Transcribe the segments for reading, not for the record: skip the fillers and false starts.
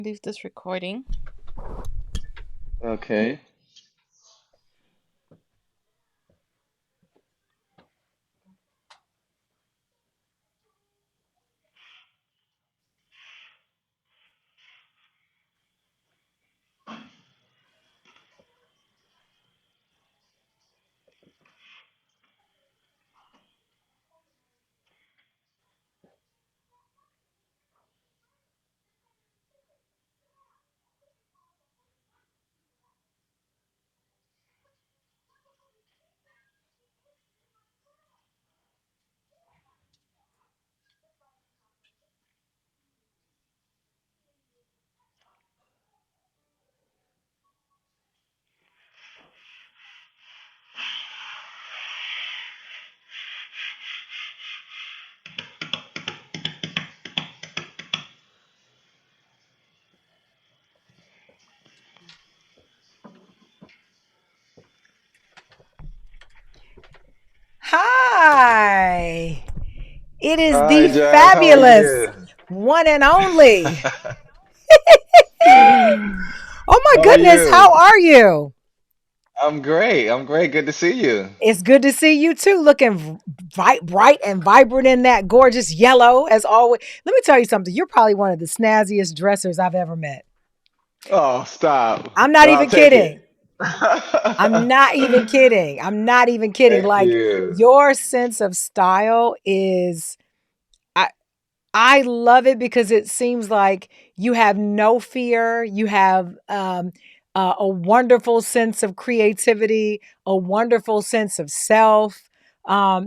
Leave this recording. Okay. Hi, it is Hi, the Jazz. How are fabulous you? one and only. Oh my How are goodness, how you? are you? I'm great. I'm great. Good to see you. It's good to see you too, looking bright and vibrant in that gorgeous yellow as always. Let me tell you something. You're probably one of the snazziest dressers I've ever met. Oh, stop. I'm not But I'll even take kidding. it. I'm not even kidding. I'm not even kidding. Thank Like you. your sense of style is I I love it because it seems like you have no fear. You have a wonderful sense of creativity, a wonderful sense of self.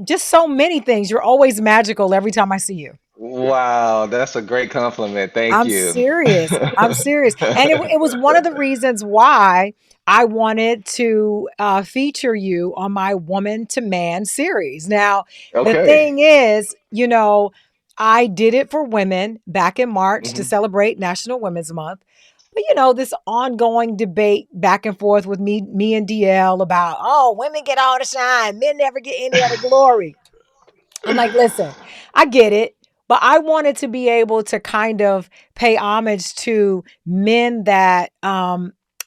Just so many things. You're always magical every time I see you. Wow, that's a great compliment. Thank I'm you. serious. I'm serious. And it was one of the reasons why I wanted to feature you on my Woman to Man series. Now, the Okay. thing is, I did it for women back in March to hmm celebrate National Women's Month. But this ongoing debate back and forth with me and DL about, oh, women get all the shine, men never get any of the glory. I'm like, listen, I get it, but I wanted to be able to kind of pay homage to men that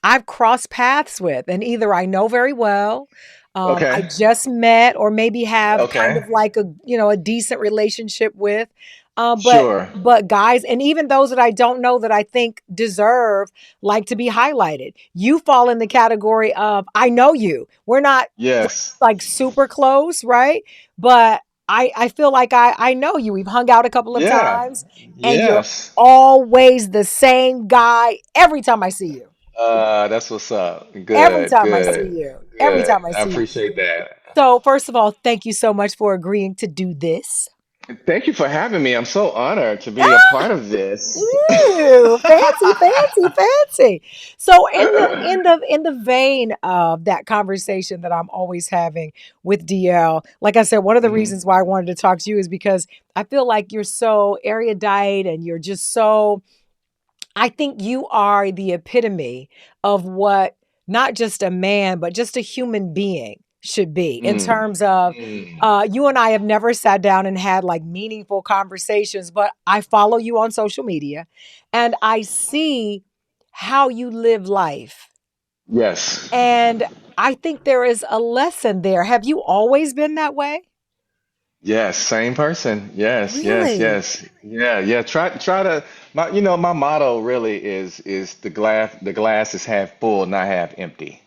I've crossed paths with, and either I know very well, I Okay. just met, or maybe have kind Okay. of like a decent relationship with. But Sure. guys, and even those that I don't know that I think deserve like to be highlighted. You fall in the category of I know you. We're Yes. like super close, right? But I feel like I know you. We've hung out a couple of Yeah. times, and you're Yes. always the same guy every time I see you. That's what's up. Every Good, time I see good, you. Every good. time I I see you. appreciate that. So first of all, thank you so much for agreeing to do this. Thank you for having me. I'm so honored to be a part of this. Ooh, fancy, fancy, fancy. So in the vein of that conversation that I'm always having with DL, like I said, one of the hmm reasons why I wanted to talk to you is because I feel like you're so erudite and you're just so I think you are the epitome of what not just a man, but just a human being should be in Mm. terms of Mm. you and I have never sat down and had like meaningful conversations, but I follow you on social media and I see how you live life. Yes. And I think there is a lesson there. Have you always been that way? Yes. Same person. Yes. Yes. Really? Yes. Yeah. Yeah. Try to my motto really is the glass is half full, not half empty.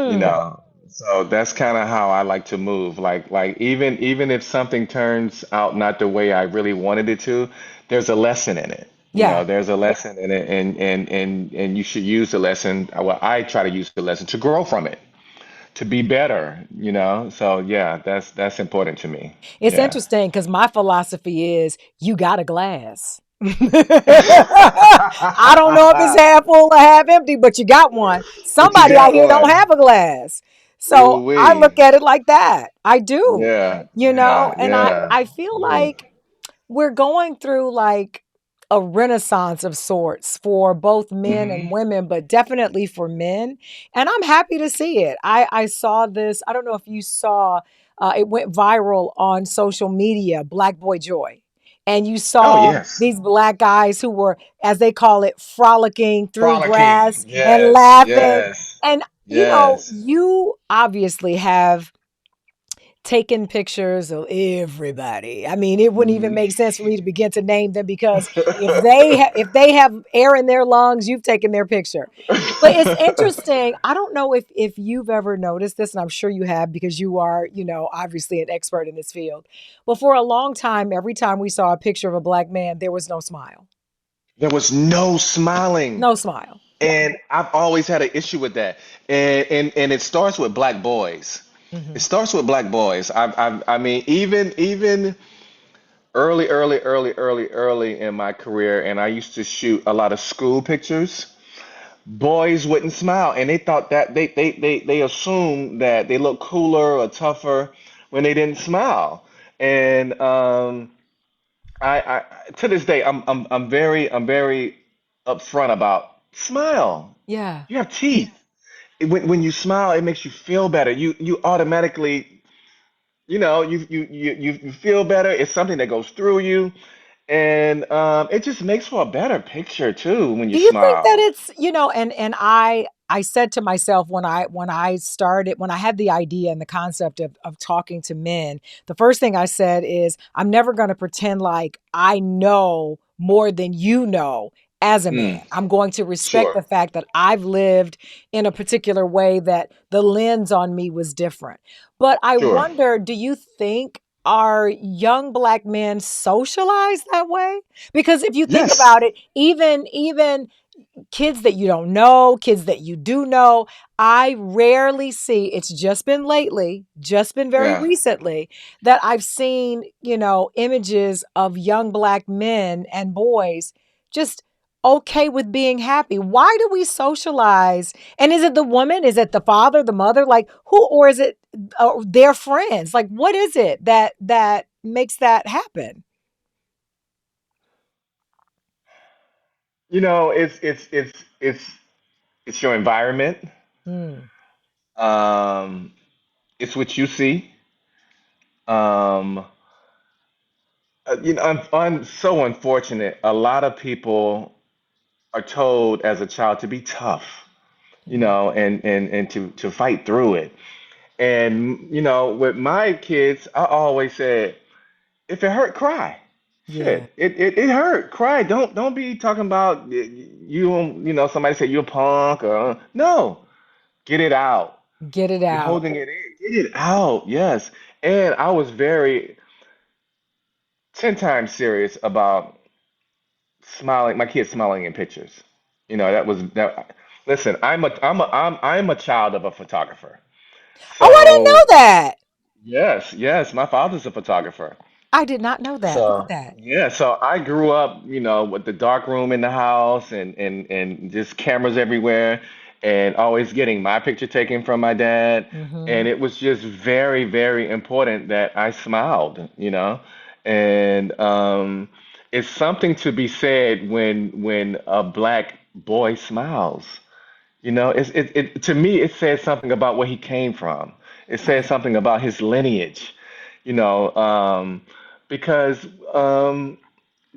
You Mm. know. So that's kind of how I like to move. Like even if something turns out not the way I really wanted it to, there's a lesson in it. Yeah. There's a lesson in it, and you should use the lesson. Well, I try to use the lesson to grow from it, to be better. So yeah, that's important to me. It's Yeah. interesting because my philosophy is you got a glass. I don't know if it's half full or half empty, but you got one. But you Somebody out got here don't one. have a glass. So Ooh I look wee. at it like that. I do, Yeah, yeah, and yeah. I feel Mm, like we're going through like a renaissance of sorts for both men and hmm women, but definitely for men. And I'm happy to see it. I saw this. I don't know if you saw. It went viral on social media. Black Boy Joy. and you Oh saw yes. these black guys who were, as they call it, frolicking through Frolicking. grass and Yes. laughing. Yes. And, Yes. you obviously have taken pictures of everybody. I mean, it wouldn't even Mhm. make sense for me to begin to name them, because if they have air in their lungs, you've taken their picture. But it's interesting. I don't know if you've ever noticed this, and I'm sure you have, because you are, obviously an expert in this field. But for a long time, every time we saw a picture of a black man, there was no smile. There was no smiling. No smile. And I've always had an issue with that. And it starts with black boys. It Hmm. starts with black boys. I mean, even early in my career, and I used to shoot a lot of school pictures. Boys wouldn't smile, and they thought that they assumed that they looked cooler or tougher when they didn't smile. And I to this day, I'm very upfront about smile. Yeah. You have teeth. When you smile, it makes you feel better. You automatically, you feel better. It's something that goes through you, and it just makes for a better picture too when you Do you think that smile. it's, and I said to myself, when I had the idea and the concept of talking to men, the first thing I said is, I'm never going to pretend like I know more than you know as a man. Mm, I'm going to respect sure, the fact that I've lived in a particular way, that the lens on me was different. But I sure. wonder, do you think our young black men socialize that way? Because if you think Yes. about it, even kids that you don't know, kids that you do know, I rarely see, it's just been lately, just been very Yeah. recently, that I've seen, images of young black men and boys just okay with being happy. Why do we socialize? And is it the woman? Is it the father, the mother? Like who, or is it their friends? Like what is it that makes that happen? It's your environment. Hmm. Um, it's what you see. Um, I'm so unfortunate. A lot of people are told as a child to be tough, Hmm. and to fight through it. And with my kids, I always said, if it hurt, cry. Yeah. Shit, it hurt. Cry. Don't be talking about you. Somebody said you're a punk or no. Get it out. Get it You're out. holding it in. Get it out. Yes. And I was very 10 times serious about smiling. My kids smiling in pictures. That was that. Listen, I'm a child of a photographer. Oh, I didn't So know that. yes, yes, my father's a photographer. I did not know that. Look at So that. yeah, so I grew up, with the dark room in the house and just cameras everywhere, and always getting my picture taken from my dad. And Mhm. it was just very, very important that I smiled. And it's something to be said when a black boy smiles. To me it says something about where he came from. It says Right. something about his lineage, you know, um, because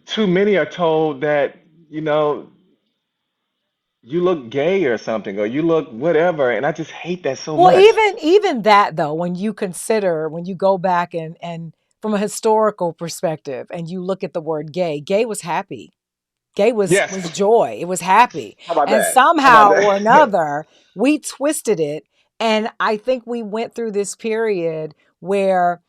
too many are told that you know you look gay or something, or you look whatever, and I just hate that so Well, much. even that though, when you go back and from a historical perspective and you look at the word gay, gay was happy. Gay was Yes. joy. It was happy. How about And that? How about somehow or that? another, we twisted it, and I think we went through this period where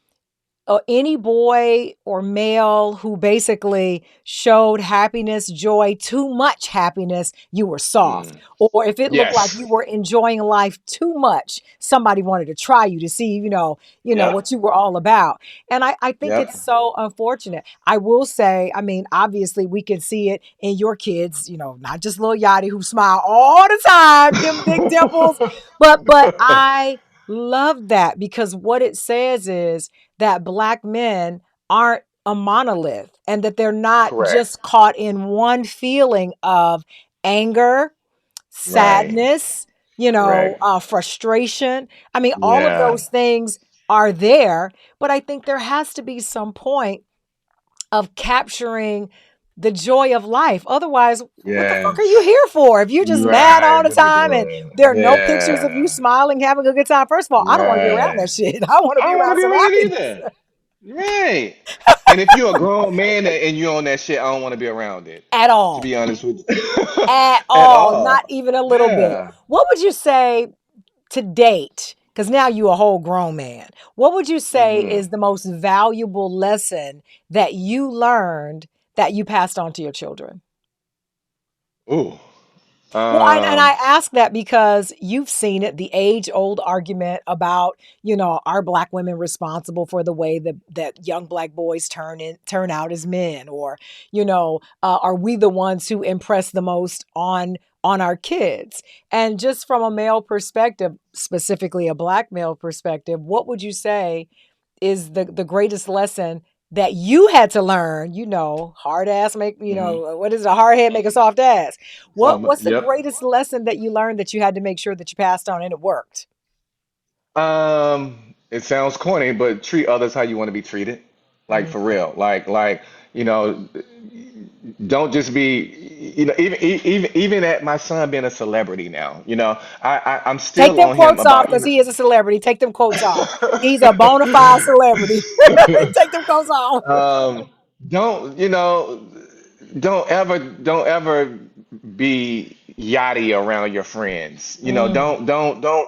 any boy or male who basically showed happiness, joy, too much happiness, you were soft. Mm. Or if it looked like Yes. you were enjoying life too much, somebody wanted to try you to see, Yep. what you were all about. And I think Yep. it's so unfortunate. I will say, I mean, obviously we can see it in your kids, not just little Yachty who smile all the time, them big dimples, but I love that, because what it says is that black men aren't a monolith, and that they're not Correct. just caught in one feeling of anger, Right. sadness, Correct. frustration. I mean, all of Yeah. those things are there, but I think there has to be some point of capturing the joy of life. Otherwise, what the fuck are you Yes. here for? If you're just mad Right. all the What we time and doing? there are no pictures of you Yeah. smiling, having a good time. First of all, I don't want to be around that Right. shit. I want to I be don't want to around be some around it happiness. either. Right. And if you're a grown man and you own that shit, I don't want to be around it. At To all. be honest with you. At At all. Not all. even a little bit. Yeah. What would you say to date? Because now you a whole grown man. What would you say Hmm. is the most valuable lesson that you learned that you passed on to your children? Ooh. Well, and Um. I ask that because you've seen it, the age old argument about, are black women responsible for the way that young black boys turn out as men? Or, are we the ones who impress the most on our kids? And just from a male perspective, specifically a black male perspective, what would you say is the greatest lesson that you had to learn? Hard ass make, Mhm. what is it? A hard head make a soft ass. What's the Yep. greatest lesson that you learned that you had to make sure that you passed on and it worked? It sounds corny, but treat others how you want to be treated. Like for Mm. real. Like, you know, don't just be, even at my son being a celebrity now, I'm Take still them on him quotes off about, because he is a celebrity. Take them quotes off. He's a bona fide celebrity. Take them quotes off. um, don't, don't ever be yachty around your friends. Mm.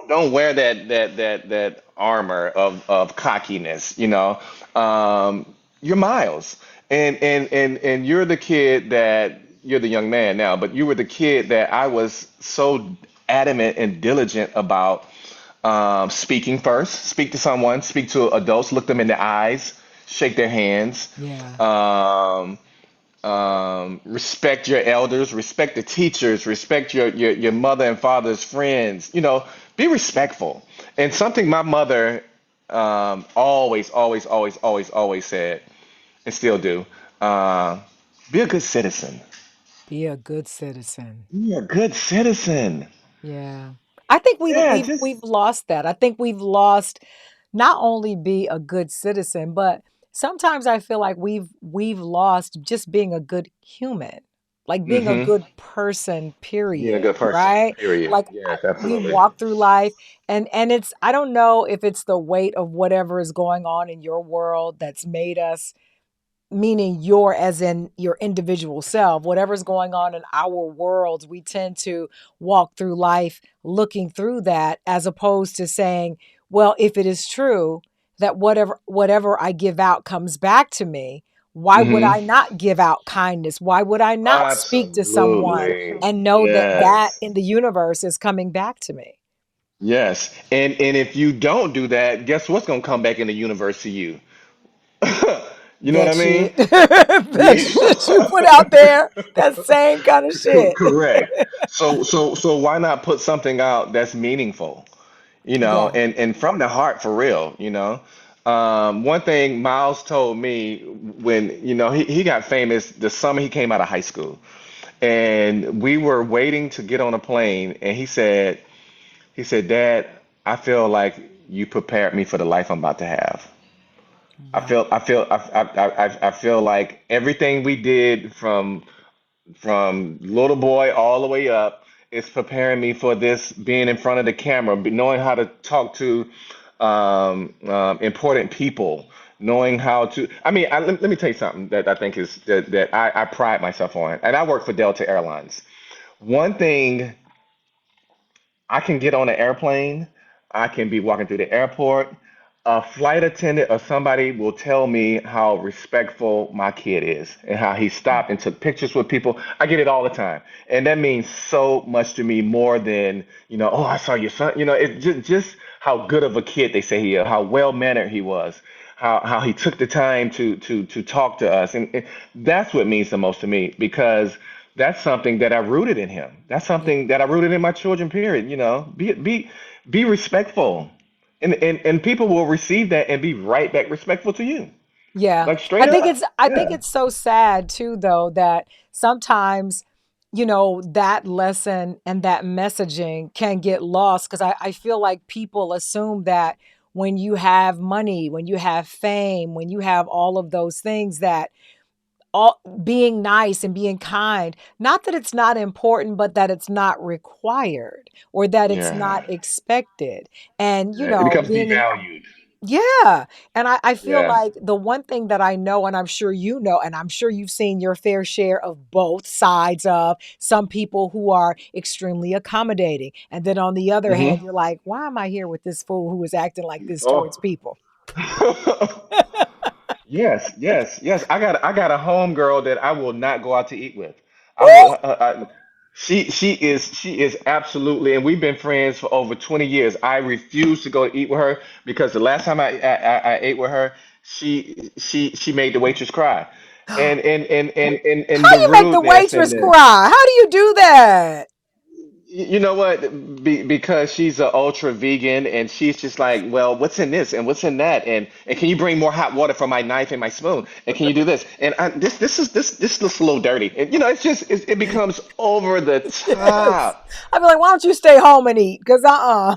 Don't wear that armor of cockiness. You're Miles, and you're the kid that you're the young man now, but you were the kid that I was so adamant and diligent about speaking first. Speak to someone. Speak to adults. Look them in the eyes. Shake their hands. Yeah. Um, respect your elders, respect the teachers, respect your mother and father's friends. Be respectful. And something my mother always, always, always, always, always said, and still do, uh, be a good citizen. Be a good citizen. Be a good citizen. Yeah. I think we Yeah, we've lost that. I think we've lost not only be a good citizen, but sometimes I feel like we've lost just being a good human. Like being a mm-hmm. good person, Being a period, good person. right? Period. Like Yes, we absolutely. walk through life and it's I don't know if it's the weight of whatever is going on in your world that's made us, meaning your as in your individual self, whatever's going on in our worlds, we tend to walk through life looking through that as opposed to saying, well, if it is true that whatever I give out comes back to me, why would Mm-hmm. I not give out kindness? Why would I not speak to someone Absolutely. and know that that Yes. in the universe is coming back to me? Yes. And if you don't do that, guess what's gonna come back in the universe to you? You know what That I mean? shit. That shit you put out there, that same kind of shit. Correct. So why not put something out that's meaningful? Yeah. And from the heart for real, one thing Miles told me when, he got famous the summer he came out of high school. And we were waiting to get on a plane, and he said, Dad, I feel like you prepared me for the life I'm about to have. Wow. I feel like everything we did from little boy all the way up is preparing me for this being in front of the camera, knowing how to talk to important people, knowing how to. I mean, let me tell you something that I think is that I pride myself on, and I work for Delta Airlines. One thing, I can get on an airplane. I can be walking through the airport. A flight attendant or somebody will tell me how respectful my kid is and how he stopped and took pictures with people. I get it all the time. And that means so much to me more than, oh, I saw your son. It's just how good of a kid they say he is, how well mannered he was, how he took the time to talk to us. And that's what means the most to me because that's something that I rooted in him. That's Yeah. something that I rooted in my children. Period. Be respectful, and people will receive that and be right back respectful to you, Yeah. like straight up. I think Yeah. it's so sad too though that sometimes, that lesson and that messaging can get lost because I feel like people assume that when you have money, when you have fame, when you have all of those things that all being nice and being kind, not that it's not important, but that it's not required or that it's not Yeah. expected. And, It becomes being an devalued. yeah. And I feel Yeah. like the one thing that I know, and I'm sure you know, and I'm sure you've seen your fair share of both sides of some people who are extremely accommodating. And then on the other hand, Hmm. you're like, why am I here with this fool who is acting like this towards Oh. people? Yes, yes, yes. I got a home girl that I will not go out to eat with. I will. Ooh, She is absolutely, and we've been friends for over 20 years. I refuse to go eat with her because the last time I ate with her, she made the waitress cry, how and the you make the rudeness and waitress the cry? How do you do that? you know what? Because she's a ultra vegan, and she's just like, well, what's in this and what's in that, and can you bring more hot water for my knife and my spoon, and can you do this? And this looks a little dirty, and it's just it becomes over the Yes. top. I'd be like, why don't you stay home and eat? Because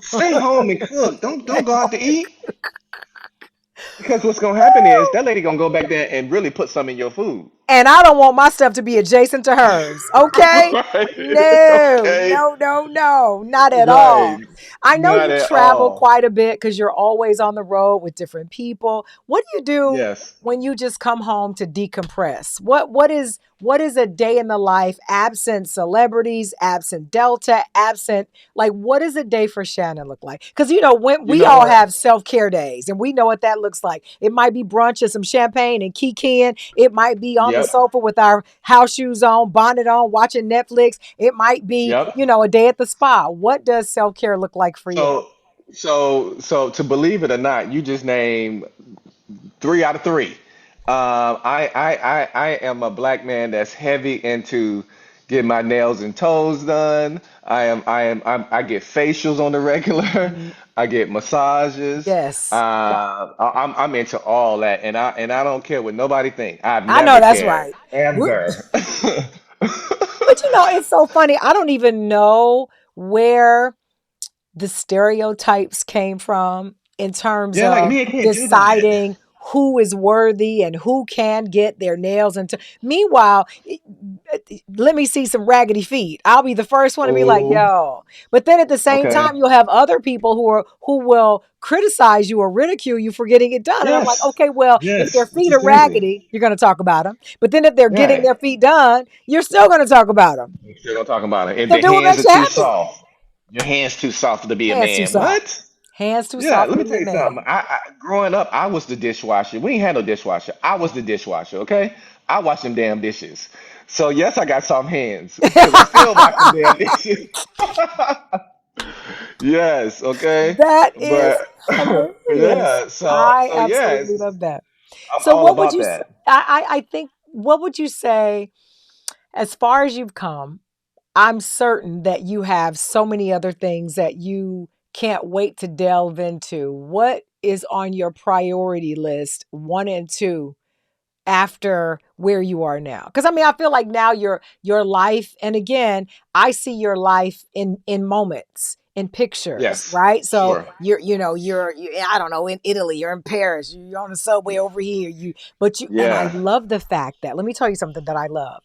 Stay home and cook. Don't go out to eat because what's gonna happen is that lady gonna go back there and really put some in your food. and I don't want my stuff to be adjacent to hers. Okay? Right? No, Okay. no, no, no, not at Right. all. I know Not you at travel all. quite a bit because you're always on the road with different people. What do you do Yes. when you just come home to decompress? What is a day in the life absent celebrities, absent Delta, absent like what does a day for Shannon look like? Because when You we know all what? have self-care days and we know what that looks like. It might be brunch and some champagne and kikiing. It might be on the Yep. sofa with our house shoes on, bonnet on, watching Netflix. It might be, Yep. a day at the spa. What does self-care look like for you? So, so to believe it or not, you just named 3 out of 3. I am a black man that's heavy into getting my nails and toes done. I get facials on the regular. Mm, I get massages. yes. I'm into all that, and I don't care what nobody think. I've I know never that's cared right. We- ever. But it's so funny. I don't even know where the stereotypes came from in terms Yeah, like of me, I can't do that. deciding who is worthy and who can get their nails into. Meanwhile, let me see some raggedy feet. I'll be the first one to be like, Oh, yo. But then at the same okay. time, you'll have other people who will criticize you or ridicule you for getting it done. And I'm like, Yes. okay, well, if their Yes. Which feet is are crazy. raggedy, you're going to talk about them. But then if they're getting Right. their feet done, you're still going to talk about them. You still don't talk about it. And So the do what hands makes are you too happy. soft. Your hands too soft to be a Hands too man. soft. What? Hands too Yeah, soft let to me be tell a you something. man. Growing up, I was the dishwasher. We ain't had no dishwasher. I was the dishwasher, okay? I wash them damn dishes. So yes, I got soft hands because I still wash them damn dishes. Yes, okay. That is But hilarious. yeah, so I so absolutely yes, love that. I'm So all what would about you that. I think what would you say as far as you've come? I'm certain that you have so many other things that you can't wait to delve into. What is on your priority list, one and two, after where you are now? Because I mean, I feel like now your life, and again, I see your life in moments, in pictures, Yes, right? So sure. you're I don't know, in Italy, you're in Paris, you're on the subway over here, and I Yeah. love the fact that, let me tell you something that I love.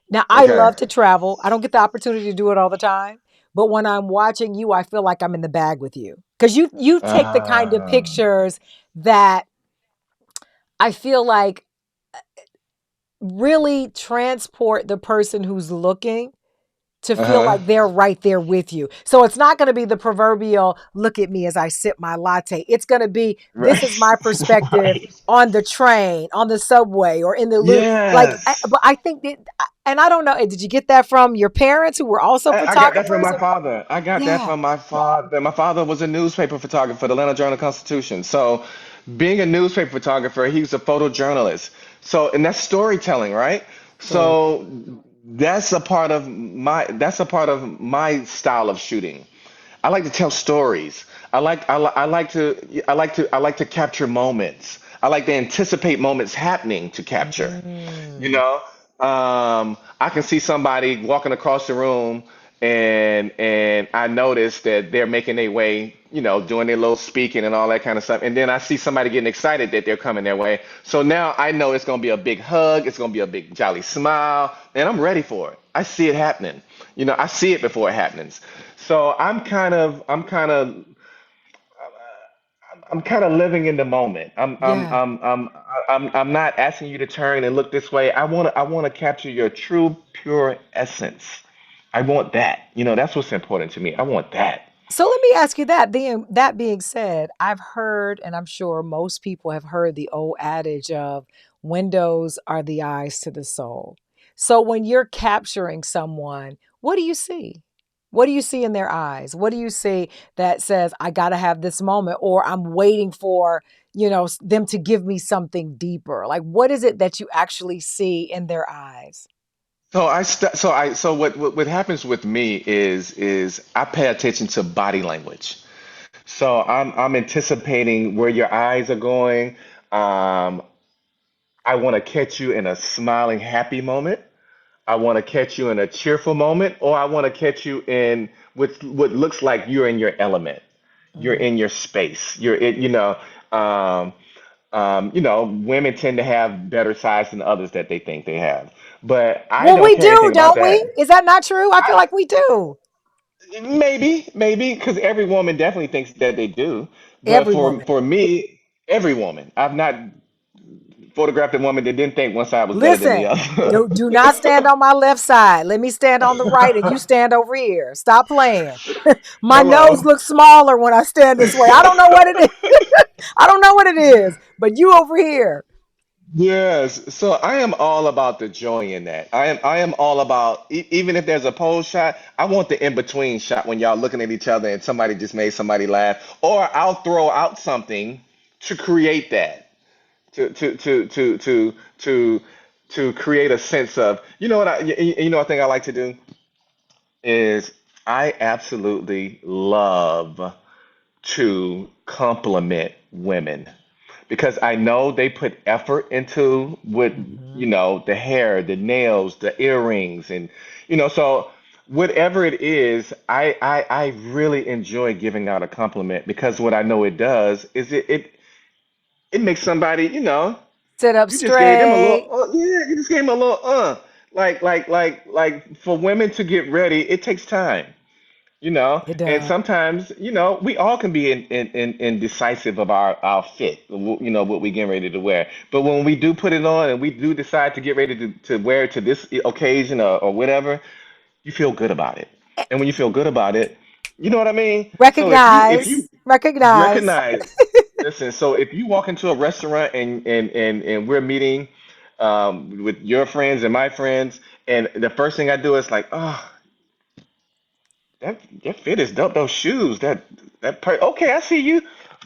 Now, I Okay. love to travel. I don't get the opportunity to do it all the time, but when I'm watching you, I feel like I'm in the bag with you because you take the kind of Ah, pictures that I feel like really transport the person who's looking to feel uh-huh. like they're right there with you. So it's not going to be the proverbial look at me as I sip my latte. It's going to be this is Right. my perspective Right. on the train, on the subway, or in the loop. Yes. But I think that, and I don't know, did you get that from your parents who were also I got that from photographers? my father. I got that Yeah. from my father. My father was a newspaper photographer for the Atlanta Journal Constitution. So, being a newspaper photographer, he was a photojournalist. So, and that's storytelling, right? Storytelling. So, that's a part of my style of shooting. I like to tell stories. I like to capture moments. I like to anticipate moments happening to capture. You Mm. know, I can see somebody walking across the room, and I notice that they're making their way, doing their little speaking and all that kind of stuff. And then I see somebody getting excited that they're coming their way. So now I know it's gonna be a big hug, it's gonna be a big jolly smile, and I'm ready for it. I see it happening. I see it before it happens. So I'm kind of living in the moment. Yeah. I'm not asking you to turn and look this way. I want to capture your true, pure essence. I want that. That's what's important to me. I want that. So let me ask you that. That being said, I've heard, and I'm sure most people have heard the old adage of windows are the eyes to the soul. So when you're capturing someone, what do you see? What do you see in their eyes? What do you see that says, I got to have this moment, or I'm waiting for, them to give me something deeper? Like, what is it that you actually see in their eyes? So what happens with me is I pay attention to body language. So I'm anticipating where your eyes are going. Um, I want to catch you in a smiling, happy moment. I want to catch you in a cheerful moment, or I want to catch you in what looks like you're in your element. You're Mhm. in your space. You're in, women tend to have better size than others that they think they have. But I Well, don't we care do, anything about don't that. we? Is that not true? I feel I, like we do. maybe, because every woman definitely thinks that they do. But Every for woman. me, every woman, I've not photographed a woman that didn't think one side was better than the Listen, other. do not stand on my left side. Let me stand on the right and you stand over here. Stop playing. My nose Hello. looks smaller when I stand this way. I don't know what it is. I don't know what it is, but you over here. Yes, so I am all about the joy in that. I am all about even if there's a pose shot, I want the in between shot when y'all looking at each other and somebody just made somebody laugh, or I'll throw out something to create that to to create a sense of what I think I like to do is I absolutely love to compliment women because I know they put effort into what Hmm. the hair, the nails, the earrings, and so whatever it is, I really enjoy giving out a compliment because what I know it does is it makes somebody Sit up you just gave them a little straight. yeah, you just gave them a little like for women to get ready, it takes time. It And does. sometimes, we all can be indecisive of our fit, what we getting ready to wear. But when we do put it on and we do decide to get ready to wear it to this occasion or whatever, you feel good about it. And when you feel good about it, you know what I mean? So if you Recognize. Recognize. recognize, listen, so if you walk into a restaurant and we're meeting with your friends and my friends, and the first thing I do is like, oh, that fit is dope. Those shoes, okay, I see you.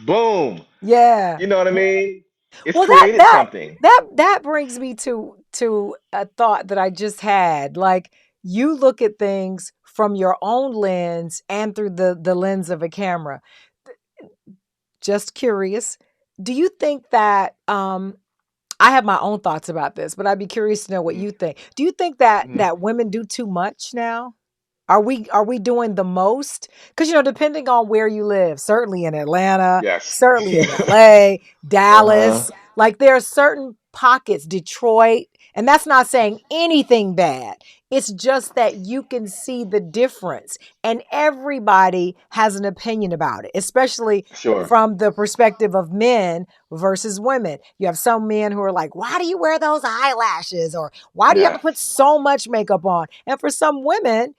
Boom. Yeah. You know what I mean? It's Well, that created that something. that brings me to a thought that I just had. Like, you look at things from your own lens and through the lens of a camera. Just curious, do you think that I have my own thoughts about this, but I'd be curious to know what you think. Do you think that Mm-hmm. women do too much now? Are we doing the most? Because depending on where you live, certainly in Atlanta, Yes. certainly in LA, Uh-huh. Dallas, like there are certain pockets, Detroit, and that's not saying anything bad. It's just that you can see the difference, and everybody has an opinion about it, especially Sure. from the perspective of men versus women. You have some men who are like, why do you wear those eyelashes? Or why do you have Yeah. to put so much makeup on? And for some women,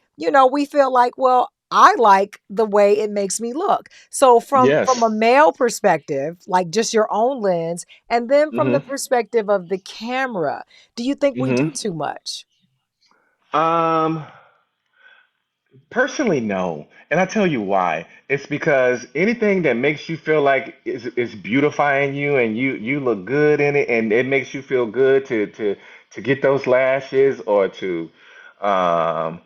we feel like, well, I like the way it makes me look. So from Yes. a male perspective, like just your own lens, and then from the Mm-hmm. perspective of the camera, do you think we do Mm-hmm. too much? Um, Personally, no. And I tell you why. It's because anything that makes you feel like is beautifying you and you look good in it and it makes you feel good to get those lashes or to um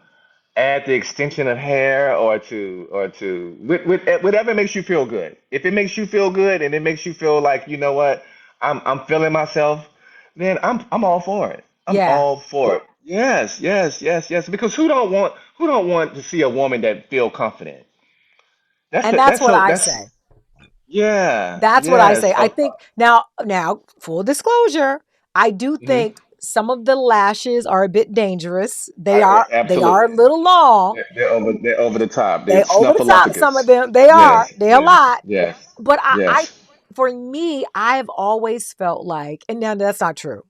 add the extension of hair or to whatever makes you feel good. If it makes you feel good and it makes you feel like, you know what, I'm feeling myself, then I'm all for it. I'm Yeah. all for it. Yes, yes, yes, yes. Because who don't want to see a woman that feel confident? And that's That's what so I that's say. yeah, That's what I yes. say. I think now, full disclosure, I do Mhm. think some of the lashes are a bit dangerous. They are a Absolutely. little long. They're over the top. They're They over the top. Some of snuffleupagus. them, they are. Yes, They're a yes, lot. yes, But I yes. for me, I've always felt like, and now that's not true.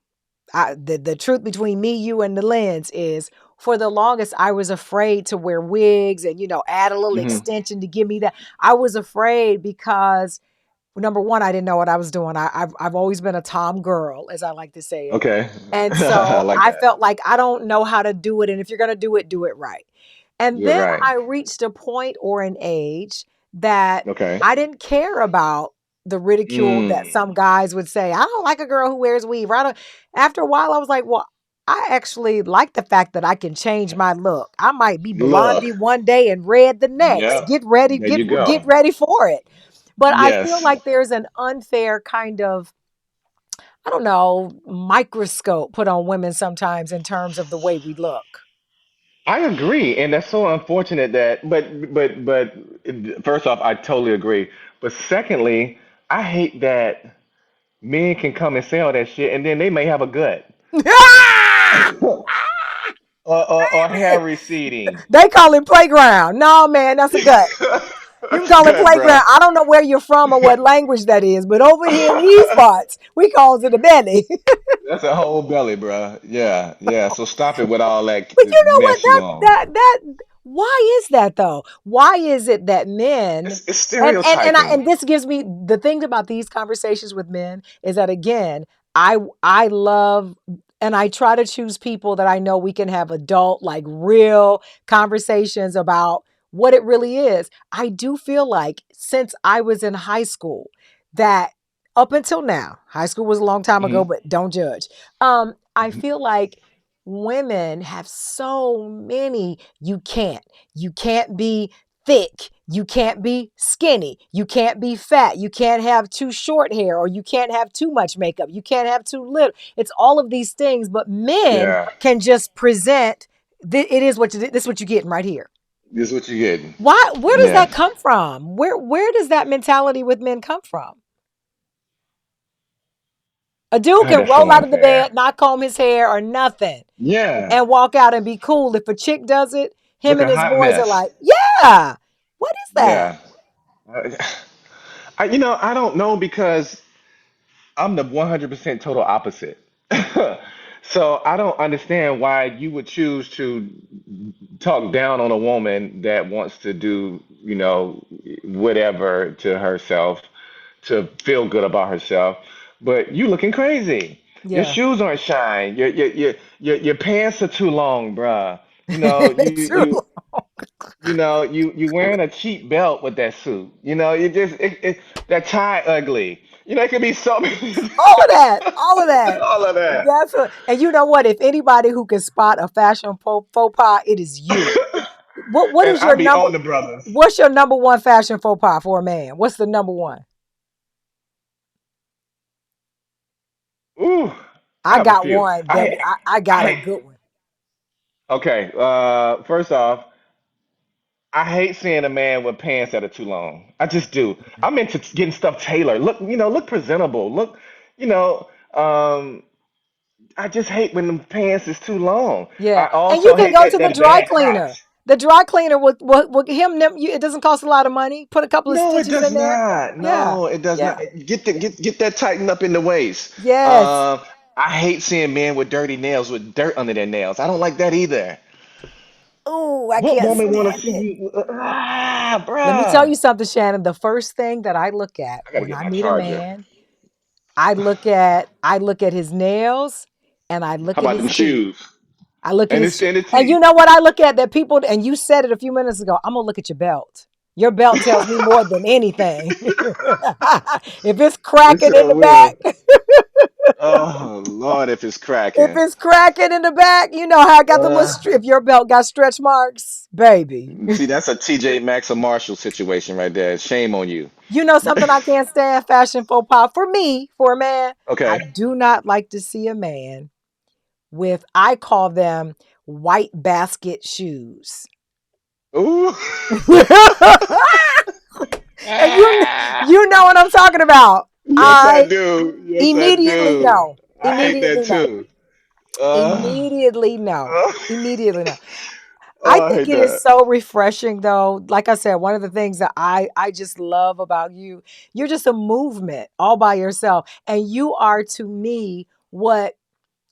The truth between me, you, and the lens is, for the longest I was afraid to wear wigs and add a little Hmm. extension to give me that. I was afraid because number one, I didn't know what I was doing. I've always been a Tom girl, as I like to say it, Okay. and I so like I that. felt like I don't know how to do it, and if you're gonna do it right. And You're then right. I reached a point or an age that Okay. I didn't care about the ridicule that Mm. some guys would say. I don't like a girl who wears weave. I don't. After a while, I was like, well, I actually like the fact that I can change my look. I might be Look. blondie one day and red the next. Yep. Get ready, There you get go. ready for it. But I feel Yes. like there's an unfair kind of, I don't know, microscope put on women sometimes in terms of the way we look. I agree, and that's so unfortunate that. But first off, I totally agree. But secondly, I hate that men can come and say all that shit, and then they may have a gut or hair receding. They call it playground. No, man, that's a gut. You can That's call it good, bro. playground. I don't know where you're from or what language that is, but over here in these parts, we calls it a belly. That's a whole belly, bro. Yeah, yeah. So stop it with all that But you know what? mess you on. Why is that though? Why is it that men, It's and stereotyping. this gives me the thing about these conversations with men is that, again, I love, and I try to choose people that I know we can have adult, like, real conversations about what it really is. I do feel like since I was in high school, that up until now, high school was a long time ago, Hmm. but don't judge. I feel like women have so many you can't be thick, you can't be skinny, you can't be fat, you can't have too short hair, or you can't have too much makeup, you can't have too little. It's all of these things, but men Yeah, can just present, it is what this is what you're getting right here. this is what you're getting. Why? Where does Yeah, that come from? Where does that mentality with men come from? A dude can God, that's roll so out of the unfair. bed, not comb his hair or nothing, Yeah, and walk out and be cool. If a chick does it, him look and a his hot boys are mess. like, yeah, what is that? Yeah, I, I don't know because I'm the 100% total opposite. So I don't understand why you would choose to talk down on a woman that wants to do, whatever to herself to feel good about herself. But you looking crazy. Your Yeah, shoes aren't shine. Your pants are too long, bruh. You know, that's true. you wearing a cheap belt with that suit. You just that tie ugly. It could be so many All of that, all of that. all of that. That's what, and you know what? If anybody who can spot a fashion faux pas, it is you. What And is I your be number? on the brothers. What's your number one fashion faux pas for a man? What's the number one? Ooh, I I have a got few. one that I got a I good one. okay. First off, I hate seeing a man with pants that are too long. I just do. I'm into getting stuff tailored. Look presentable. Look, you know, um, I just hate when the pants is too long. Yeah, I and you also can hate go that to the that dry bad cleaner. crotch. The dry cleaner with him. It doesn't cost a lot of money. Put a couple of No, it stitches does in there. not. Yeah, No, it does not. yeah, Get that tightened up in the waist. yes. Um, I hate seeing men with dirty nails with dirt under their nails. I don't like that either. Oh, I What can't woman want to stand see it. you? Let me tell Bruh. you something, Shannon. The first thing that I look at I gotta when get I my meet a charger. man, I look at his nails, and I How look at about them his teeth. shoes? I look at And his it's and the and you teeth. know what I look at that people, and you said it a few minutes ago. I'm gonna look at your belt. Your belt tells me more than anything. If it's It cracking in sure the back, will. Oh Lord, if it's if cracking. it's cracking in the back, you know how I got the little Uh, if your belt got stretch marks, baby. See, that's a TJ Maxx or Marshall situation right there. Shame on you. You know something I can't stand? Fashion faux pas. For me, for a man, I Okay. do not like to see a man with, I call them white basket shoes. Ooh. And you know what I'm talking about. Yes, I I do. Yes, I immediately do. know. I hate that Immediately know. too. Uh, Immediately know. uh, Immediately know. I oh, I think hate it is that. so refreshing though. Like I said, one of the things that I just love about you, you're just a movement all by yourself. And you are to me what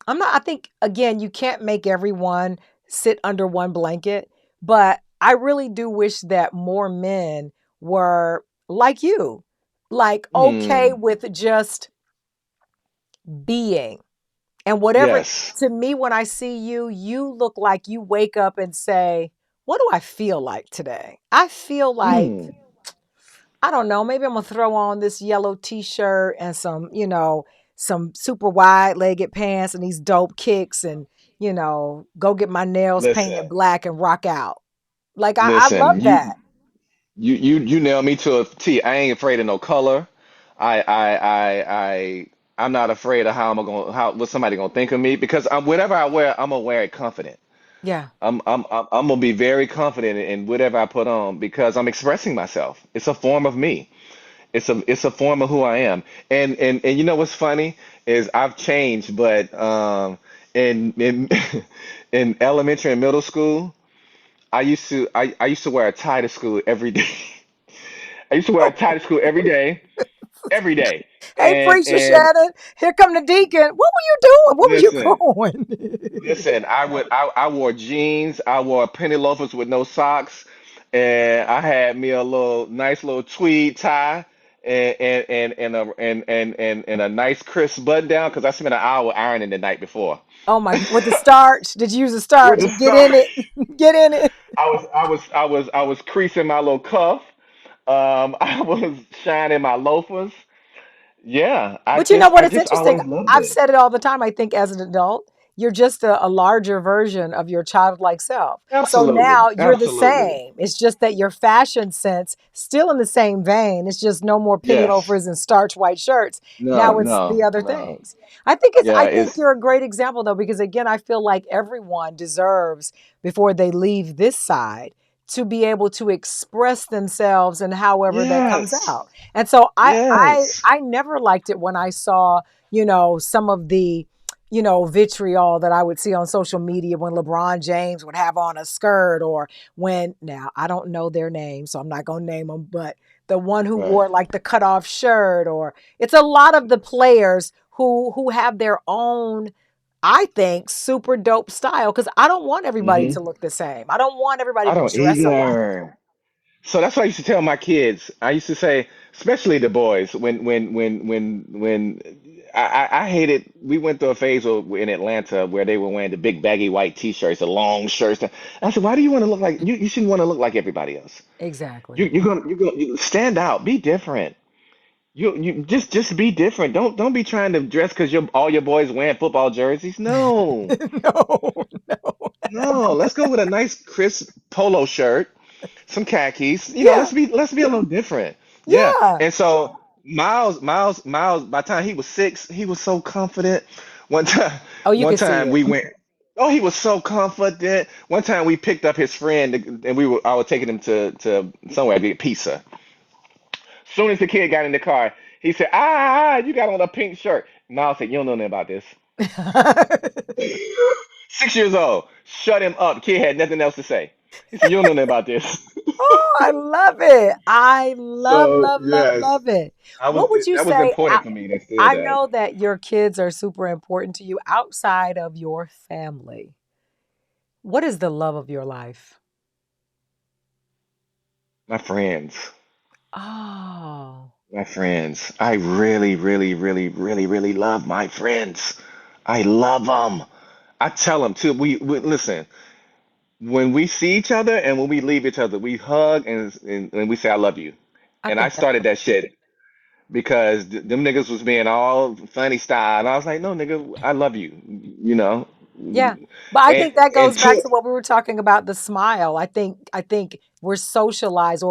I'm not, I think again, you can't make everyone sit under one blanket, but I really do wish that more men were like you, like okay Hmm. with just being. And whatever, Yes. to me, when I see you, you look like you wake up and say, what do I feel like today? I feel like, Hmm. I don't know, maybe I'm gonna throw on this yellow t-shirt and some, some super wide legged pants and these dope kicks and, go get my nails painted Listen. black and rock out. Like I Listen. love that. You nail me to a T. I ain't afraid of no color. I'm not afraid of how what somebody gonna think of me because whatever I wear, I'm gonna wear it confident. Yeah. I'm gonna be very confident in whatever I put on because I'm expressing myself. It's a form of me. It's a form of who I am. And you know what's funny is I've changed, but in in elementary and middle school, I used to wear a tie to school every day. I used to wear a tie to school every day. Hey, preacher And Shannon, here come the deacon. What were you doing? What were you listen, growing? listen, I wore jeans, I wore penny loafers with no socks, and I had me a little nice little tweed tie and a nice crisp button down because I spent an hour ironing the night before. Oh my, with the starch? Did you use the With starch? the Get start, in it. Get in it. I was creasing my little cuff. I was shining my loafers. Yeah, But you know what? I It's just interesting. always loved I've it. said it all the time. I think as an adult, you're just a larger version of your childlike self. So Absolutely, now you're the absolutely. same. It's just that your fashion sense still in the same vein. It's just no more penny Yes. loafers and starch white shirts. No, Now it's the no, other no. things. I Yeah, think it's you're a great example though, because again, I feel like everyone deserves before they leave this side to be able to express themselves and however that comes yes, out. And so yes. I never liked it when I saw, some of the, vitriol that I would see on social media when LeBron James would have on a skirt or when, now I don't know their names, so I'm not going to name them, but the one who Right. wore like the cutoff shirt, or it's a lot of the players who have their own, I think, super dope style, because I don't want everybody to Hmm. look the same. I don't want everybody I to don't dress alike. either. So that's what I used to tell my kids. I used to say, especially the boys, when I hated. We went through a phase in Atlanta where they were wearing the big baggy white T-shirts, the long shirts. I said, why do you want to look like you? You shouldn't want to look like everybody else. Exactly. You stand out, be different. You just be different. Don't be trying to dress because all your boys wearing football jerseys. No, No, no. no. Let's go with a nice crisp polo shirt, some khakis. Yeah, Let's be a little different. Yeah. yeah. And so Miles. By the time he was 6, he was so confident. One time, Oh, you one can see time it. we went. Oh, he was so confident. One time we picked up his friend and I was taking him to somewhere to get pizza. Soon as the kid got in the car, he said, you got on a pink shirt. Miles said, you don't know nothing about this. 6 years old. Shut him up. Kid had nothing else to say. He said, you don't know nothing about this. Oh, I love it. I love, So, love, love, yes, love it. What would you that was say? important for me to instill I that. know that your kids are super important to you outside of your family. What is the love of your life? My friends, Oh, my friends. I really, really, really, really, really love my friends. I love them. I tell them too. We listen. When we see each other and when we leave each other, we hug and we say, I love you. I And I think that's started that shit because them niggas was being all funny style, and I was like, no, nigga, I love you, you know, yeah. But I and think that and goes back two, to what we were talking about, the smile. I think we're socialized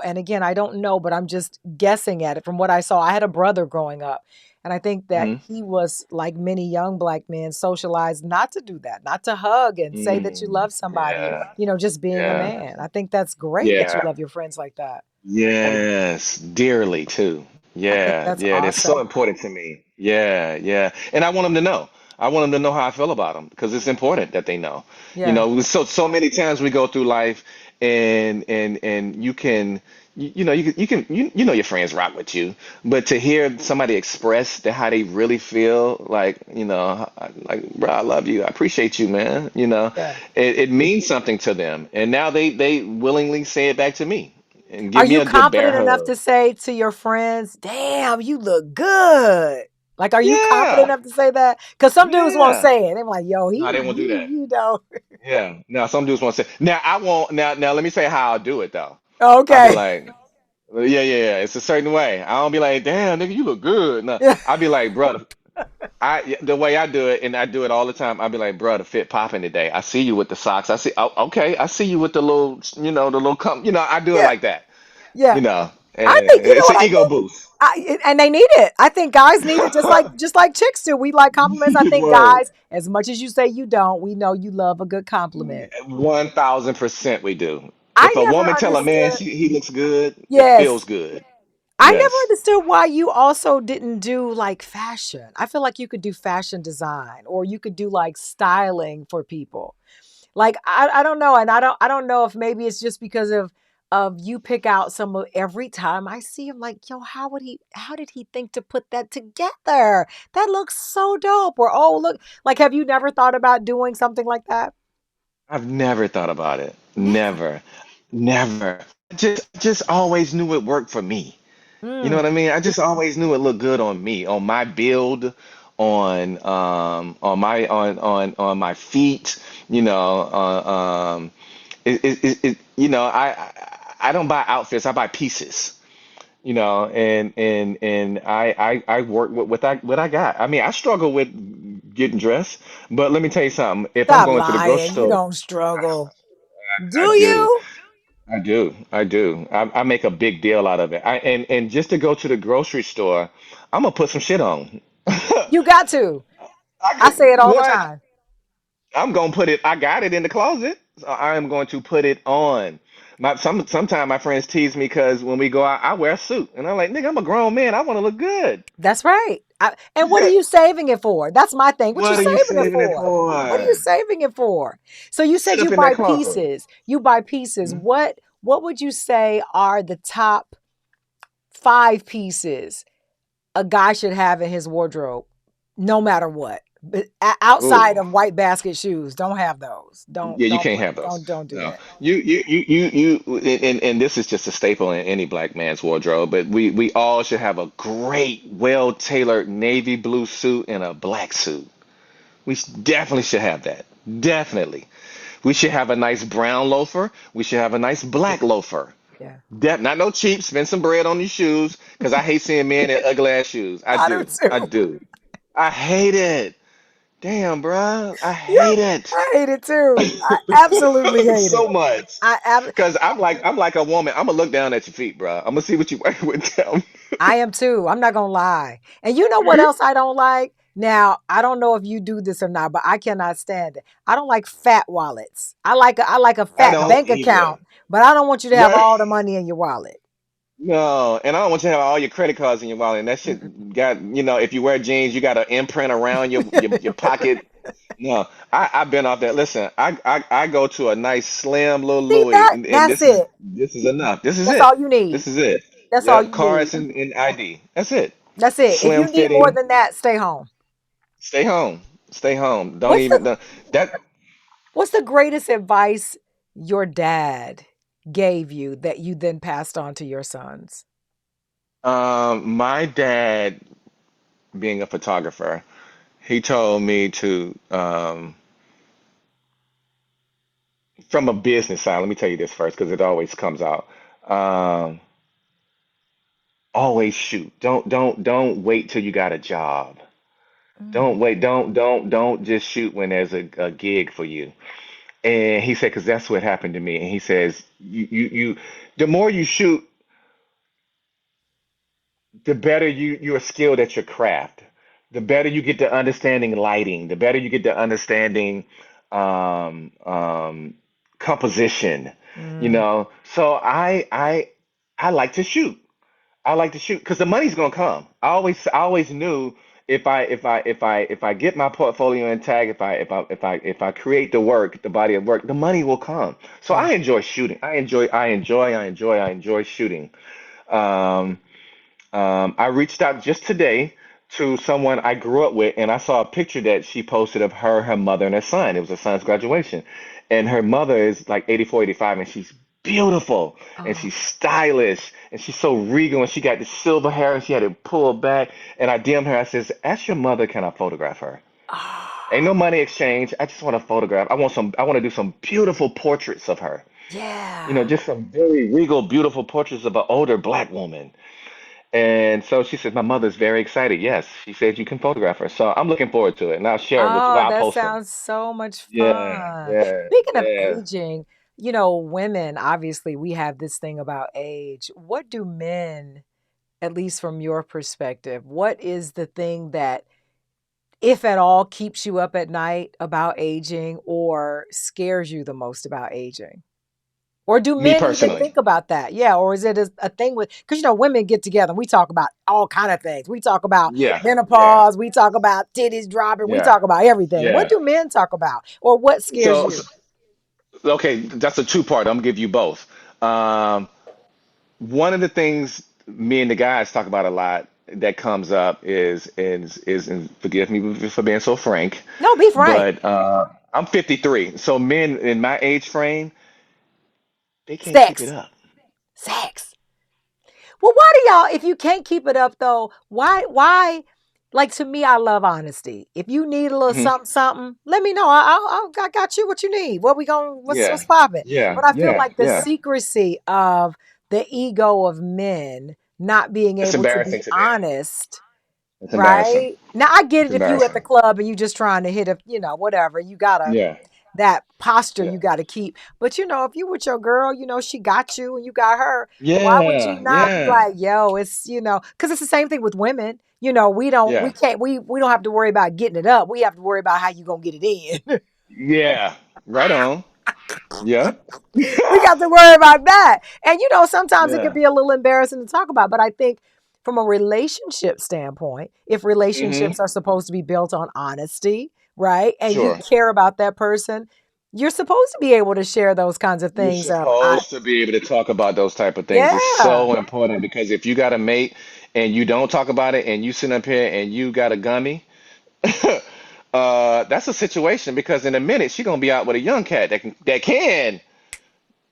and again, I don't know, but I'm just guessing at it from what I saw. I had a brother growing up And I think that Hmm. he was, like many young black men, socialized not to do that, not to hug and say that you Mm. love somebody, Yeah. just being a Yeah. man. I think that's great that you Yeah. love your friends like that. Yes, dearly too. I think Yeah, that's yeah, that's so awesome. important to me. Yeah, yeah. And I want them to know. I want them to know how I feel about them because it's important that they know. Yeah. So many times we go through life and you can you know your friends rock with you, but to hear somebody express that how they really feel, like, like, bro, I love you. I appreciate you, man. Yeah. It means something to them. And now they willingly say it back to me and Are give me you a good bear confident enough hug. to say to your friends, "Damn, you look good"? Like, are you confident Yeah, enough to say that? Because some dudes won't yeah. say it. They're like, "Yo, No, they won't do that. you know." Yeah. Now some dudes want to say. Now I won't. Now let me say how I'll do it though. I'll be Okay. like, yeah, yeah, yeah. It's a certain way. I don't be like, damn, nigga, you look good. No, Yeah. I'll be like, brother. The way I do it, and I do it all the time. I'll be like, bro, the fit popping today. I see you with the socks. I see. Oh, okay. I see you with the little, the little I do it Yeah. like that. Yeah. And I think, you know it's what an I ego think? boost. And they need it. I think guys need it just like chicks do. We like compliments. I think Word. guys, as much as you say you don't, we know you love a good compliment. 1000% we do. I If a never woman tell a man understood. he looks good, it feels Yes. good. I never Yes. understood why you also didn't do like fashion. I feel like you could do fashion design or you could do like styling for people. Like I don't know, and I don't know if maybe it's just because of you pick out some of every time I see him, like, yo, how did he think to put that together? That looks so dope. Or, oh, look, like, have you never thought about doing something like that? I've never thought about it. Never. Never. Never. Just always knew it worked for me. You know Mm, what I mean? I just always knew it looked good on me, on my build, on my feet, I don't buy outfits, I buy pieces. And I work with what I got. I mean, I struggle with getting dressed, but let me tell you something. If I'm stop going to the grocery lying. You store, don't struggle. Do I do, you? I do. I make a big deal out of it. And just to go to the grocery store, I'm gonna put some shit on. You got to. I say it all the What? time. I'm gonna put it. I got it in the closet. So I am going to put it on. Sometimes my friends tease me because when we go out, I wear a suit, and I'm like, nigga, I'm a grown man. I want to look good. That's right. And what are you saving it for? That's my thing. What you What are you saving it saving it for? What are you for? saving it for? So you Sit said up you in that buy closet. pieces. You buy pieces. Mhm. What would you say are the top 5 pieces a guy should have in his wardrobe, no matter what? But outside Ooh. of white basket shoes, don't have those. Don't Yeah, you don't can't put have those. don't do No, that. and this is just a staple in any black man's wardrobe. But we all should have a great, well-tailored navy blue suit and a black suit. Definitely should have that. Definitely, we should have a nice brown loafer. We should have a nice black loafer. Yeah, Not no cheap. Spend some bread on your shoes, because I hate seeing men in ugly ass shoes. I I do do. I too. do. I hate it. Damn, bruh. I Yeah, hate it. I hate it too. I absolutely hate So it. much. I ab- Cause I'm like a woman. I'm gonna look down at your feet, bro. I'm gonna see what you wear with them. I am too. I'm not gonna lie. And you know what else I don't like? Now, I don't know if you do this or not, but I cannot stand it. I don't like fat wallets. I like a I fat don't bank either. account, but I don't want you to have Right? all the money in your wallet. No, and I don't want you to have all your credit cards in your wallet. And that Mm-mm. shit got, if you wear jeans, you got an imprint around your pocket. No, I've been off that. Listen, I go to a nice slim little See Louis, that? and That's this is it. this is enough. This is That's it. all you need. This is it. That's all Yep, you need. cards and ID. That's it. That's it. If Slim you need more fitting. than that, stay home. Stay home. Stay home. Don't What's even the that. what's the greatest advice your dad gave you that you then passed on to your sons? My dad, being a photographer, he told me to, from a business side, let me tell you this first because it always comes out. Um, Always shoot. Don't wait till you got a job. Mm. Don't wait. Don't just shoot when there's a gig for you. And he said, because that's what happened to me. And he says, the more you shoot, the better you are skilled at your craft, the better you get to understanding lighting, the better you get to understanding um, um, composition. You Mm, know, so I like to shoot. I like to shoot because the money's gonna come. I always knew if I get my portfolio intact, if I create the work, the body of work, the money will come. So yeah. I enjoy shooting. I enjoy shooting. Um, I reached out just today to someone I grew up with, and I saw a picture that she posted of her mother, and her son. It was her son's graduation. And her mother is like 84, 85, and she's beautiful, and Oh. she's stylish, and she's so regal, and she got the silver hair, and she had it pulled back. And I DM'd her, I says, ask your mother, can I photograph her? Ain't no Oh. money exchange. I just want to photograph. I want to do some beautiful portraits of her. Yeah. Just some very regal, beautiful portraits of an older black woman. And so she says, my mother's very excited. Yes, she said you can photograph her. So I'm looking forward to it. And I'll share it with you. Oh, Well, I'll that post them. sounds so much Yeah, fun. yeah, Speaking of yeah. aging, women, obviously, we have this thing about age. What do men, at least from your perspective, what is the thing that, if at all, keeps you up at night about aging or scares you the most about aging? Or do Me men even personally. think about that? Yeah, or is it a thing with, because women get together and we talk about all kind of things. We talk about Yeah, yeah, menopause, we talk about titties dropping, we yeah, talk about everything. What yeah. do men talk about? Or what scares So, you? so okay, that's a two-part. I'm gonna give you both. Um, One of the things me and the guys talk about a lot that comes up is and forgive me for being so frank, No, be frank. but I'm 53. So men in my age frame, they can't keep it Sex. up. Sex. Well, why do y'all, if you can't keep it up though, why, like to me, I love honesty. If you need a little Hmm. something, something, let me know. I got you what you need. What we going, Yeah, what's popping? yeah, But I feel yeah, like the yeah. secrecy of the ego of men not being It's able to be embarrassing to me. honest. It's embarrassing. Right? Now I get It's it if you at embarrassing. the club and you just trying to hit a, whatever, you gotta Yeah, that posture yeah, you got to keep. But if you with your girl, she got you and you got her. Why would you yeah, not be yeah, like, yo, it's because it's the same thing with women. We yeah, can't, we don't have to worry about getting it up. We have to worry about how you gonna get it in. yeah. Right on. Yeah, We got to worry about that. And sometimes it can yeah. be a little embarrassing to talk about. But I think from a relationship standpoint, if Hmm. relationships are supposed to be built on honesty, right, and you Sure. care about that person, you're supposed to be able to share those kinds of You're things. I supposed to be able to talk about those type of things. It's Yeah, so important because if you got a mate and you don't talk about it and you sit up here and you got a gummy, that's a situation because in a minute she gonna be out with a young cat that can.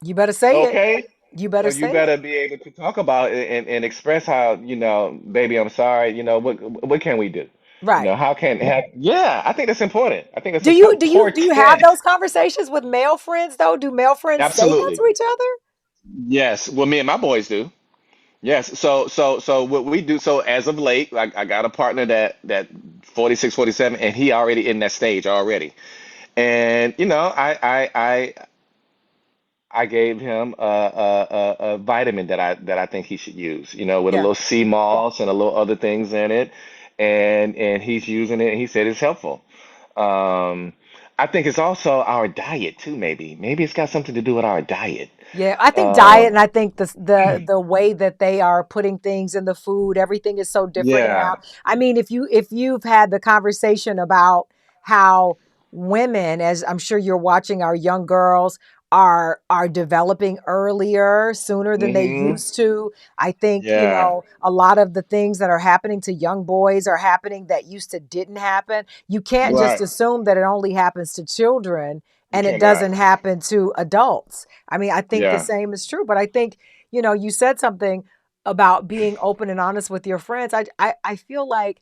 you better say it. Okay. You So better you say it. better be able to talk about it and express how, baby, I'm sorry, what can we do? Right. How can yeah, I think that's important. I think that's Do you do you do you have important. those conversations with male friends though? Do male friends say that Absolutely. to each other? Yes. Well, me and my boys do. Yes. So what we do, so as of late, like I got a partner that 46, 47, and he already in that stage already. And I gave him a vitamin that I think he should use, with a Yeah. little sea moss and a little other things in it, and he's using it, and he said it's helpful. Um, I think it's also our diet too, maybe it's got something to do with our diet. Yeah, I think diet, Um, and I think the way that they are putting things in the food, everything is so different yeah, now. I mean, if you've had the conversation about how women, as I'm sure you're watching, our young girls are developing earlier, sooner than they hmm, used to. I think, yeah, a lot of the things that are happening to young boys are happening that used to didn't happen. You can't just right. assume that it only happens to children You and it cannot. doesn't happen to adults. I mean, I think the Yeah, same is true, but I think, you said something about being open and honest with your friends. I feel like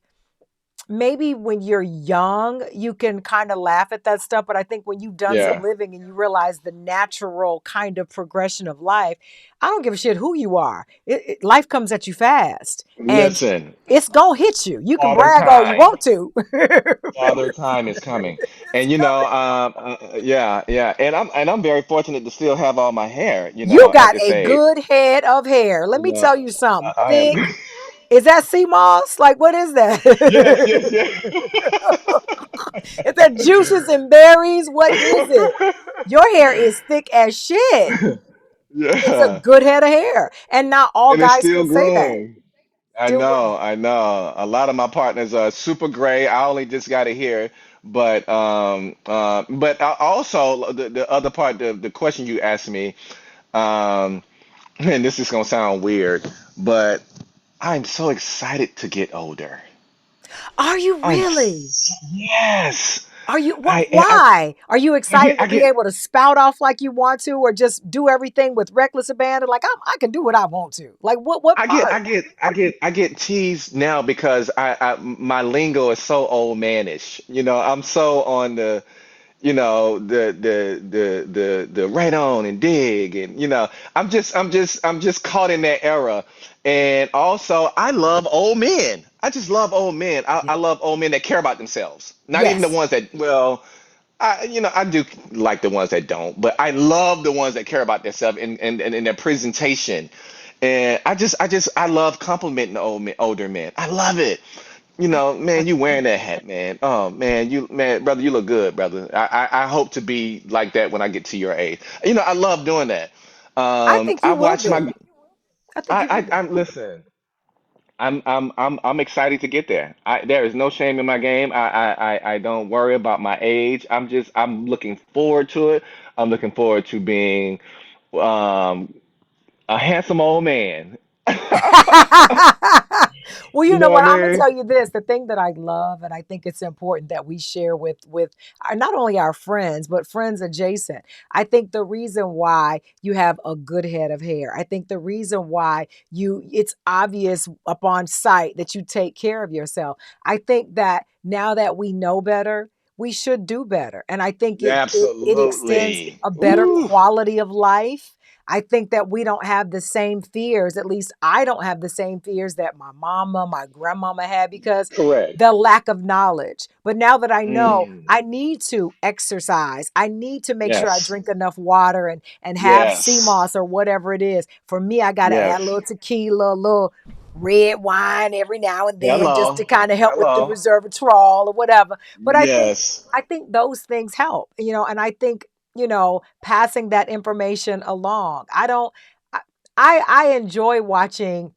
maybe when you're young, you can kind of laugh at that stuff, but I think when you've done some yeah. living and you realize the natural kind of progression of life, I don't give a shit who you are. Life comes at you fast, and Listen, it's gonna hit you. You can Father brag all you Time. want to. Father Time is coming, It's and coming. yeah, yeah, and I'm very fortunate to still have all my hair, You at got this a age. good head of hair. Let me Yeah, tell you something. I Thick. am. Is that sea moss? Like, what is that? Yes, yes, yes. Is that juices and berries? What is it? Your hair is thick as shit. It's a Yeah. good head of hair. And not all And it's guys still can say that. growing. I Still know, growing. I know. A lot of my partners are super gray. I only just got it here, but also the other part, the question you asked me, um, and this is gonna sound weird, but I'm so excited to get older. Are you really? Yes, Are you what I why? Are you I get excited to I be get able to spout off like you want to or just do everything with reckless abandon? Like I can do what I want to. Like what I get part? I get I get I get teased now because I my lingo is so old manish. I'm so on the right on and dig, and I'm just caught in that era. And also I love old men. I just love old men. I, Yeah. I love old men that care about themselves. Not even the Yes. ones that, well, I do like the ones that don't, but I love the ones that care about themselves and in their presentation. And I love complimenting older men. I love it. I Man, you wearing that hat, man. Oh man, brother, you look good, brother. I hope to be like that when I get to your age. I love doing that. I think I you would watch be. my I think you would be. I'm listen. I'm excited to get there. There is no shame in my game. I don't worry about my age. I'm looking forward to it. I'm looking forward to being um a handsome old man. Well, you You know know what what? I I'm gonna mean? tell you this: the thing that I love, and I think it's important that we share with not only our friends but friends adjacent. I think the reason why you have a good head of hair, I think the reason why it's obvious upon sight that you take care of yourself. I think that now that we know better, we should do better, and I think it extends Absolutely. a better Ooh, quality of life. I think that we don't have the same fears. At least I don't have the same fears that my mama, my grandmama had because correct. the lack of knowledge. But now that I know, Mm, I need to exercise. I need to make sure I yes. drink enough water and have sea Yes. moss or whatever it is. For me, I got to add a Yes. little tequila, a little red wine every now and then just Hello. to kind of help with the Hello. resveratrol or whatever. But Yes. I think those things help, and I think passing that information along. I don't I I enjoy watching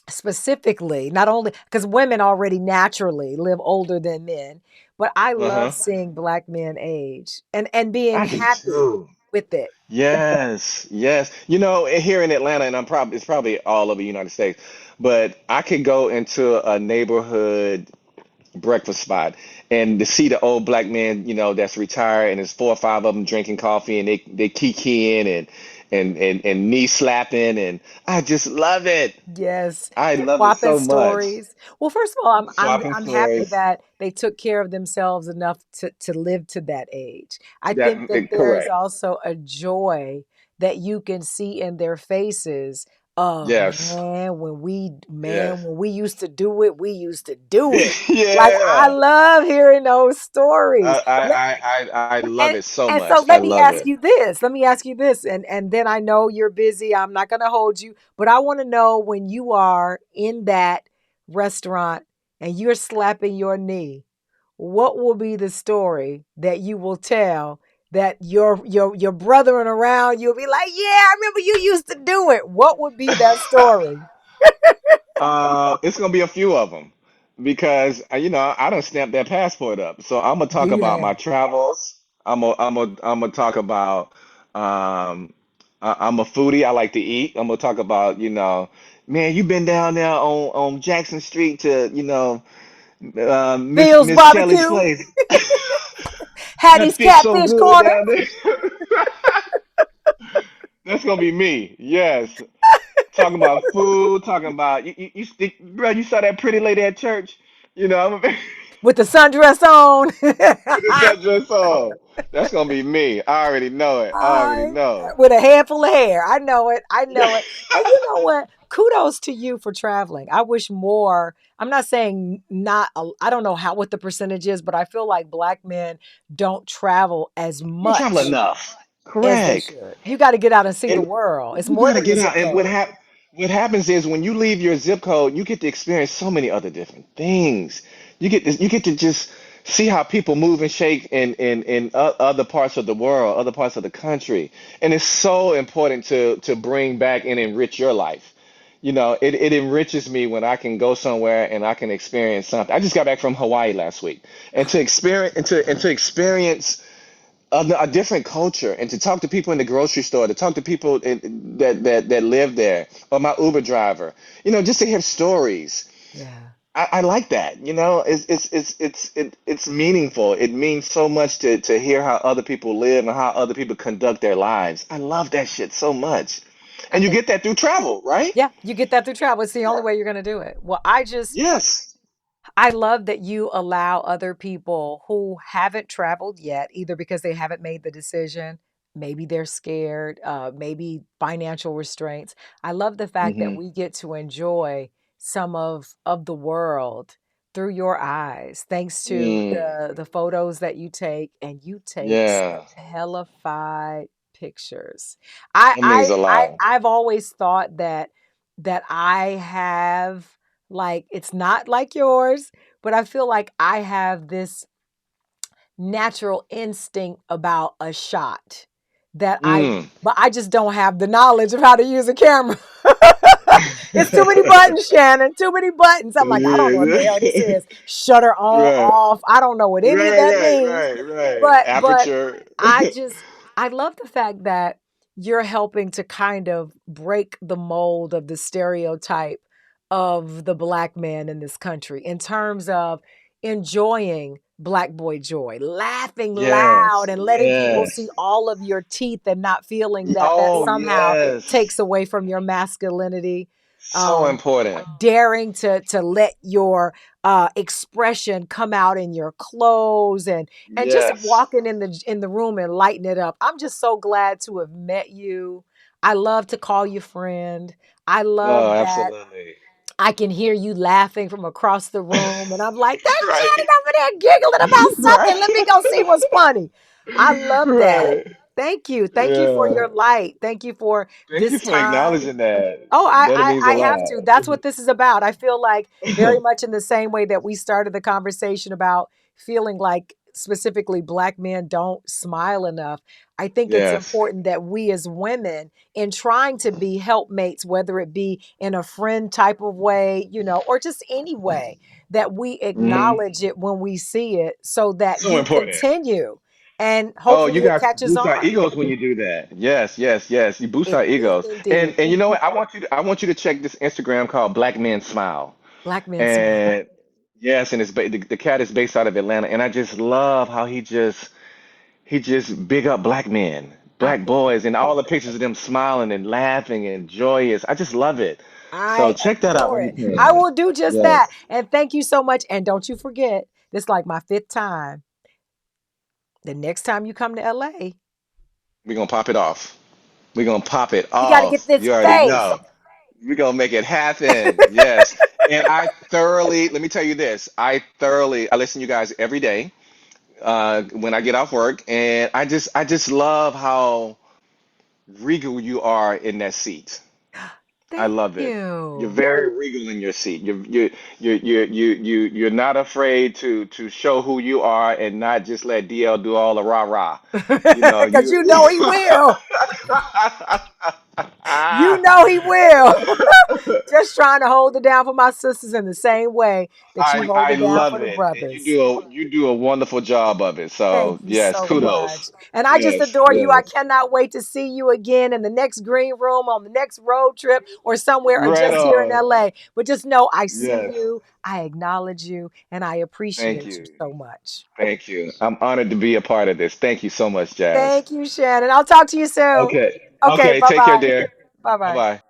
specifically, not only because women already naturally live older than men, but I love Uh-huh. seeing black men age and being I do happy too. with it. Yes, yes. Here in Atlanta, and it's probably all over the United States, but I could go into a neighborhood breakfast spot and to see the old black men, that's retired, and there's four or five of them drinking coffee, and they kikiing and knee slapping, and I just love it. Yes, I love it swapping so much. stories. Well, first of all, Swapping I'm happy stories. that they took care of themselves enough to live to that age. I think that there is Correct. also a joy that you can see in their faces of Yes. Yes. when we used to do it, we used to do it. Like I Yeah. love hearing those stories. I love And it so and so much. I let me love ask it. you this. Let me ask you this. And then I know you're busy. I'm not going to hold you, but I want to know when you are in that restaurant and you're slapping your knee, what will be the story that you will tell that your brethren around you'll be like, "Yeah, I remember you used to do it." What would be that story? It's gonna be a few of them because I don't stamp that passport up. So I'm gonna talk You about my have. travels. I'm gonna talk about. I'm a foodie. I like to eat. I'm gonna talk about man, you been down there on Jackson Street to Miss Phil's Miss Kelly's barbecue, place. That Hattie's fish so catfish good corner. down there. That's gonna be me. Yes. Talking about food, talking about bro. You saw that pretty lady at church. I'm a, With the sundress on. with the sundress on. That's gonna be me. I already know it. I already I, know. with a head full of hair. I know it. I know it. And you know what? Kudos to you for traveling. I wish more. I'm not saying not. I don't know what the percentage is, but I feel like black men don't travel as Don't travel much enough. as they Correct. should. You got to get out and see the And world. It's you more gotta than the get zip out. And what code. happened? what happens is when you leave your zip code, you get to experience so many other different things. You get to just see how people move and shake in other parts of the world, other parts of the country, and it's so important to bring back and enrich your life. You know, it enriches me when I can go somewhere and I can experience something. I just got back from Hawaii last week, and to experience a different culture and to talk to people in the grocery store, to talk to people that live there, or my Uber driver, you know, just to hear stories. Yeah. I like that. You know, it's meaningful. It means so much to hear how other people live and how other people conduct their lives. I love that shit so much. I And you think, get that through travel, right? yeah, you get that through travel. It's the only Yeah. way you're going to do it. Well, Yes. I love that you allow other people who haven't traveled yet, either because they haven't made the decision, maybe they're scared, maybe financial restraints. I love the fact that Hmm. we get to enjoy some of the world through your eyes, thanks to Mm, the photos that you take, and you take some yeah. hellified pictures. That means a lot. I've always thought that I have, like, it's not like yours, but I feel like I have this natural instinct about a shot that Mm. but I just don't have the knowledge of how to use a camera. It's too many buttons, Shannon. Too many buttons. I'm like, I don't know what the hell this Yeah. is. Shutter on, Right. off. I don't know what any of Right, that right, means. right, right. But Aperture. I just I love the fact that you're helping to kind of break the mold of the stereotype of the black man in this country in terms of enjoying black boy joy, laughing loud Yes, and letting people see yes. all of your teeth and not feeling that Oh, somehow yes. takes away from your masculinity. So Um, important. daring to let your expression come out in your clothes, and just Yes. walking in the room and lighting it up. I'm just so glad to have met you. I love to call you friend. I Oh, love that absolutely. I can hear you laughing from across the room, and I'm like, "That's Right. Shannon over there giggling about something. Let me go see Right. what's funny." I love that. Right. Thank you. Thank you for Yeah. your light. Thank you for Thank you this for time. acknowledging that. Oh, That means a I have lot. to. That's what this is about. I feel like very much in the same way that we started the conversation about feeling like specifically black men don't smile enough. I think it's Yes. important that we as women, in trying to be helpmates, whether it be in a friend type of way, or just any way, that we Hmm. acknowledge it when we see it so that So you important. continue and Oh, hopefully you it guys catches boost our on. egos when you do that. Yes, yes, yes. You boost our Indeed, egos. indeed. And you know what? I want you to check this Instagram called Black Men Smile. Black men smile. And yes, and the cat is based out of Atlanta, and I just love how he just big up black men, I black boys, and all the pictures of them smiling and laughing and joyous. I just love it. So I check that out adore when you it. I can. will do just Yes, that. And thank you so much. And don't you forget, this is like my fifth time. The next time you come to LA, we're gonna pop it off. We're gonna pop it you got to get off. this You already face. know. We're gonna make it happen. Yes. And let me tell you this. I listen to you guys every day when I get off work, and I just love how regal you are in that seat. I Thank love it. You're you. very regal in your seat. You're not afraid to show who you are and not just let DL do all the rah rah. You know, Because you you know he will. You know he will. Just trying to hold it down for my sisters in the same way that you hold I it down love for the it. And brothers. you do a wonderful job of it. Thank So, you yes, so kudos. much. And I just Yes, adore you. I yes. cannot wait to see you again in the next green room, on the next road trip, or somewhere, or Right just here in on. LA. But just know I see Yes. you, I acknowledge you, and I Thank appreciate you you. so much. Thank you. I'm honored to be a part of this. Thank you so much, Jazz. Thank you, Shannon. I'll talk to you soon. Okay. Okay, Okay, bye take care, bye. dear. Bye Bye bye. bye.